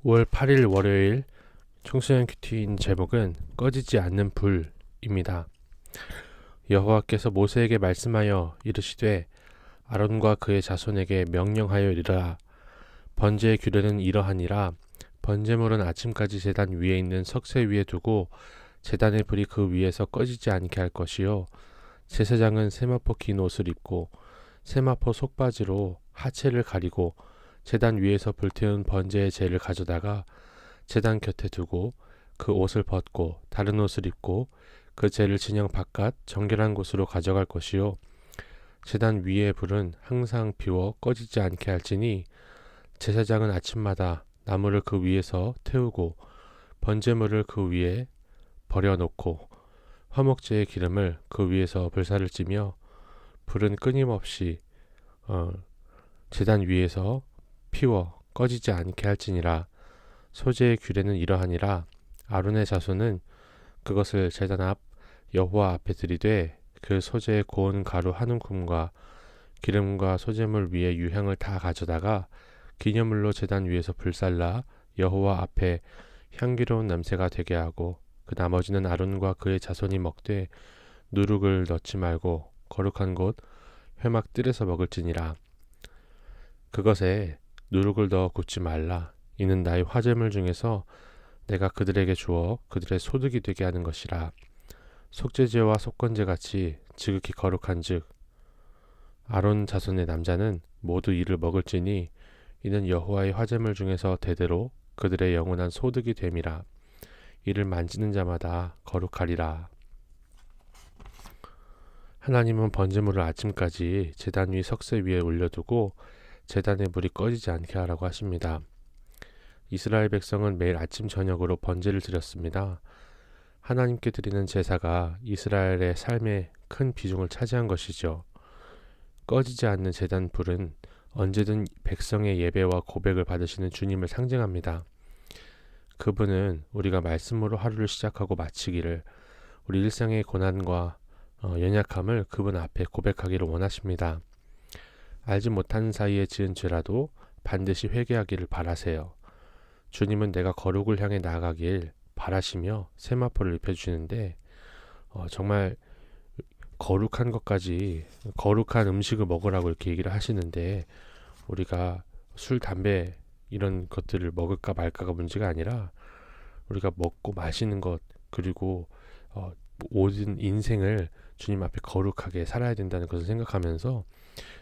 5월 8일 월요일 청소년 큐티인 제목은 꺼지지 않는 불입니다. 여호와께서 모세에게 말씀하여 이르시되 아론과 그의 자손에게 명령하여 이르라. 번제의 규례는 이러하니라. 번제물은 아침까지 제단 위에 있는 석쇠 위에 두고 제단의 불이 그 위에서 꺼지지 않게 할 것이요. 제사장은 세마포 긴 옷을 입고 세마포 속바지로 하체를 가리고 제단 위에서 불태운 번제의 재를 가져다가 제단 곁에 두고 그 옷을 벗고 다른 옷을 입고 그 재를 진영 바깥 정결한 곳으로 가져갈 것이요. 제단 위의 불은 항상 비워 꺼지지 않게 할지니 제사장은 아침마다 나무를 그 위에서 태우고 번제물을 그 위에 버려놓고 화목제의 기름을 그 위에서 불사를 찌며 불은 끊임없이 제단 위에서 피워 꺼지지 않게 할지니라. 소제의 규례는 이러하니라. 아론의 자손은 그것을 제단 앞 여호와 앞에 들이되 그 소제의 고운 가루 한 움큼과 기름과 소제물 위에 유향을 다 가져다가 기념물로 제단 위에서 불살라 여호와 앞에 향기로운 냄새가 되게 하고 그 나머지는 아론과 그의 자손이 먹되 누룩을 넣지 말고 거룩한 곳 회막 뜰에서 먹을지니라. 그것에 누룩을 넣어 굽지 말라. 이는 나의 화제물 중에서 내가 그들에게 주어 그들의 소득이 되게 하는 것이라. 속죄제와 속건제 같이 지극히 거룩한즉 아론 자손의 남자는 모두 이를 먹을지니 이는 여호와의 화제물 중에서 대대로 그들의 영원한 소득이 됨이라. 이를 만지는 자마다 거룩하리라. 하나님은 번제물을 아침까지 제단 위 석쇠 위에 올려두고 제단의 불이 꺼지지 않게 하라고 하십니다. 이스라엘 백성은 매일 아침 저녁으로 번제를 드렸습니다. 하나님께 드리는 제사가 이스라엘의 삶에 큰 비중을 차지한 것이죠. 꺼지지 않는 제단 불은 언제든 백성의 예배와 고백을 받으시는 주님을 상징합니다. 그분은 우리가 말씀으로 하루를 시작하고 마치기를, 우리 일상의 고난과 연약함을 그분 앞에 고백하기를 원하십니다. 알지 못하는 사이에 지은 죄라도 반드시 회개하기를 바라세요. 주님은 내가 거룩을 향해 나아가길 바라시며 세마포를 입혀주시는데 정말 거룩한 것까지 거룩한 음식을 먹으라고 이렇게 얘기를 하시는데 우리가 술, 담배 이런 것들을 먹을까 말까가 문제가 아니라 우리가 먹고 마시는 것 그리고 모든 인생을 주님 앞에 거룩하게 살아야 된다는 것을 생각하면서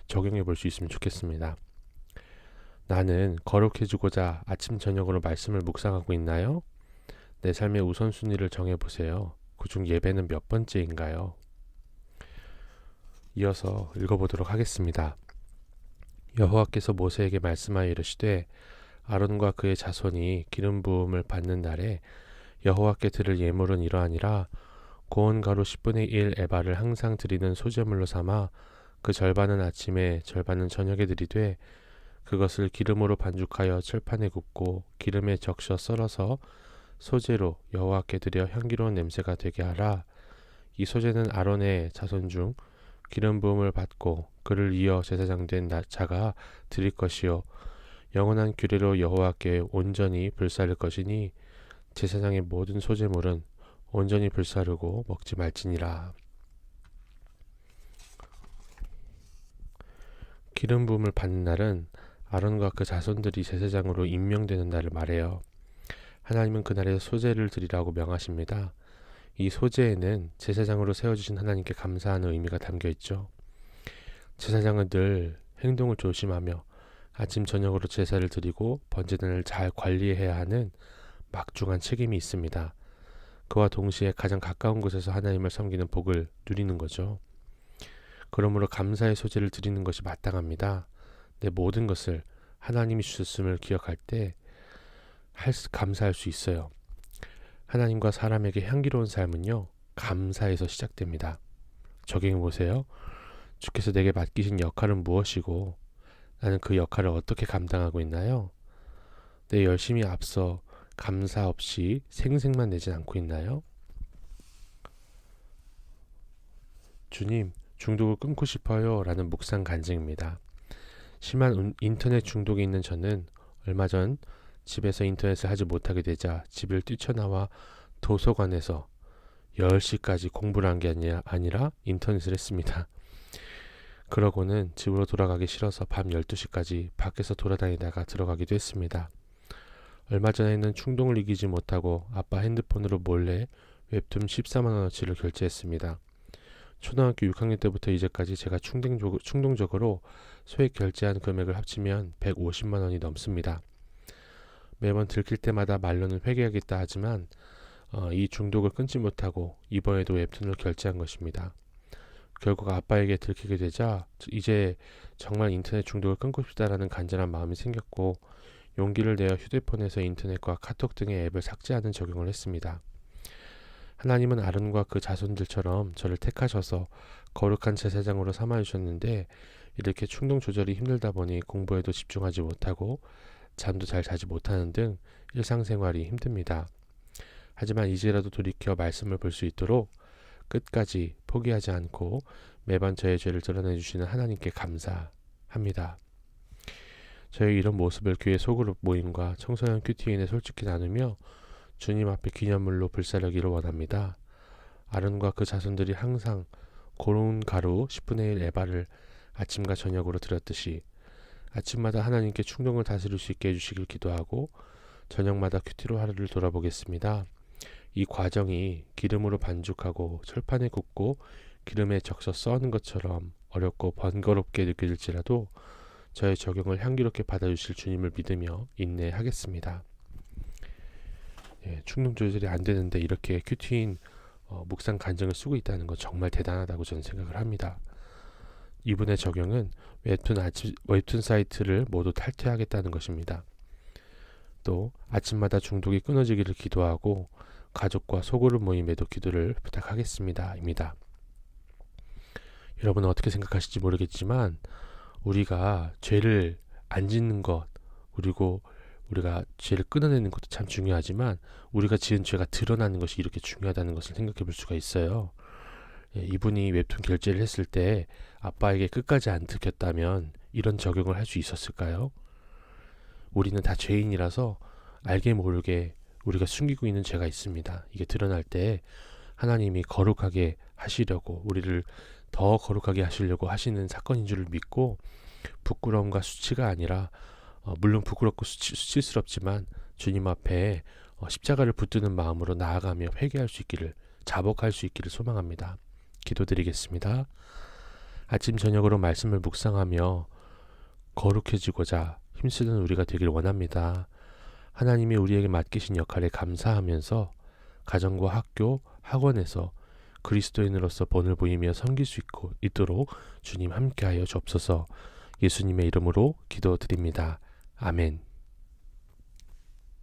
적용해 볼 수 있으면 좋겠습니다. 나는 거룩해지고자 아침 저녁으로 말씀을 묵상하고 있나요? 내 삶의 우선순위를 정해보세요. 그중 예배는 몇 번째인가요? 이어서 읽어보도록 하겠습니다. 여호와께서 모세에게 말씀하여 이르시되 아론과 그의 자손이 기름 부음을 받는 날에 여호와께 드릴 예물은 이러하니라. 고운 가루 10분의 1 에바를 항상 드리는 소제물로 삼아 그 절반은 아침에 절반은 저녁에 드리되 그것을 기름으로 반죽하여 철판에 굽고 기름에 적셔 썰어서 소제로 여호와께 드려 향기로운 냄새가 되게 하라. 이 소제는 아론의 자손 중 기름 부음을 받고 그를 이어 제사장 된 자가 드릴 것이요 영원한 규례로 여호와께 온전히 불사를 것이니 제사장의 모든 소제물은 온전히 불사르고 먹지 말지니라. 기름 부음을 받는 날은 아론과 그 자손들이 제사장으로 임명되는 날을 말해요. 하나님은 그날에 소제를 드리라고 명하십니다. 이 소제에는 제사장으로 세워주신 하나님께 감사하는 의미가 담겨 있죠. 제사장은 늘 행동을 조심하며 아침 저녁으로 제사를 드리고 번제단을 잘 관리해야 하는 막중한 책임이 있습니다. 그와 동시에 가장 가까운 곳에서 하나님을 섬기는 복을 누리는 거죠. 그러므로 감사의 소제를 드리는 것이 마땅합니다. 내 모든 것을 하나님이 주셨음을 기억할 때 감사할 수 있어요. 하나님과 사람에게 향기로운 삶은요, 감사에서 시작됩니다. 적용해 보세요. 주께서 내게 맡기신 역할은 무엇이고 나는 그 역할을 어떻게 감당하고 있나요? 내 열심히 앞서 감사 없이 생색만 내진 않고 있나요? 주님, 중독을 끊고 싶어요 라는 묵상 간증입니다. 심한 인터넷 중독에 있는 저는 얼마 전 집에서 인터넷을 하지 못하게 되자 집을 뛰쳐나와 도서관에서 10시까지 공부를 한 게 아니라 인터넷을 했습니다. 그러고는 집으로 돌아가기 싫어서 밤 12시까지 밖에서 돌아다니다가 들어가기도 했습니다. 얼마 전에는 충동을 이기지 못하고 아빠 핸드폰으로 몰래 웹툰 14만원어치를 결제했습니다. 초등학교 6학년 때부터 이제까지 제가 충동적으로 소액 결제한 금액을 합치면 150만원이 넘습니다. 매번 들킬 때마다 말로는 회개하겠다 하지만 이 중독을 끊지 못하고 이번에도 웹툰을 결제한 것입니다. 결국 아빠에게 들키게 되자 이제 정말 인터넷 중독을 끊고 싶다라는 간절한 마음이 생겼고 용기를 내어 휴대폰에서 인터넷과 카톡 등의 앱을 삭제하는 적용을 했습니다. 하나님은 아론과 그 자손들처럼 저를 택하셔서 거룩한 제사장으로 삼아주셨는데 이렇게 충동 조절이 힘들다 보니 공부에도 집중하지 못하고 잠도 잘 자지 못하는 등 일상생활이 힘듭니다. 하지만 이제라도 돌이켜 말씀을 볼 수 있도록 끝까지 포기하지 않고 매번 저의 죄를 드러내 주시는 하나님께 감사합니다. 저의 이런 모습을 교회 소그룹 모임과 청소년 큐티인에 솔직히 나누며 주님 앞에 기념물로 불사르기를 원합니다. 아론과 그 자손들이 항상 고운 가루 10분의 1 에바를 아침과 저녁으로 드렸듯이 아침마다 하나님께 충동을 다스릴 수 있게 해주시길 기도하고 저녁마다 큐티로 하루를 돌아보겠습니다. 이 과정이 기름으로 반죽하고 철판에 굽고 기름에 적셔 써는 것처럼 어렵고 번거롭게 느껴질지라도 저의 적용을 향기롭게 받아주실 주님을 믿으며 인내하겠습니다. 충동 조절이 안 되는데 이렇게 큐티인 묵상 간증을 쓰고 있다는 건 정말 대단하다고 저는 생각을 합니다. 이분의 적용은 웹툰 사이트를 모두 탈퇴하겠다는 것입니다. 또 아침마다 중독이 끊어지기를 기도하고 가족과 소그룹 모임에도 기도를 부탁하겠습니다. 입니다. 여러분은 어떻게 생각하실지 모르겠지만 우리가 죄를 안 짓는 것 그리고 우리가 죄를 끊어내는 것도 참 중요하지만 우리가 지은 죄가 드러나는 것이 이렇게 중요하다는 것을 생각해 볼 수가 있어요. 이분이 웹툰 결제를 했을 때 아빠에게 끝까지 안 들켰다면 이런 적용을 할 수 있었을까요? 우리는 다 죄인이라서 알게 모르게 우리가 숨기고 있는 죄가 있습니다. 이게 드러날 때 하나님이 거룩하게 하시려고 우리를 더 거룩하게 하시려고 하시는 사건인 줄 믿고 부끄러움과 수치가 아니라 물론 부끄럽고 수치스럽지만 주님 앞에 십자가를 붙드는 마음으로 나아가며 회개할 수 있기를 자복할 수 있기를 소망합니다. 기도드리겠습니다. 아침 저녁으로 말씀을 묵상하며 거룩해지고자 힘쓰는 우리가 되길 원합니다. 하나님이 우리에게 맡기신 역할에 감사하면서 가정과 학교, 학원에서 그리스도인으로서 본을 보이며 섬길 수 있도록 주님 함께하여 주옵소서. 예수님의 이름으로 기도드립니다. 아멘.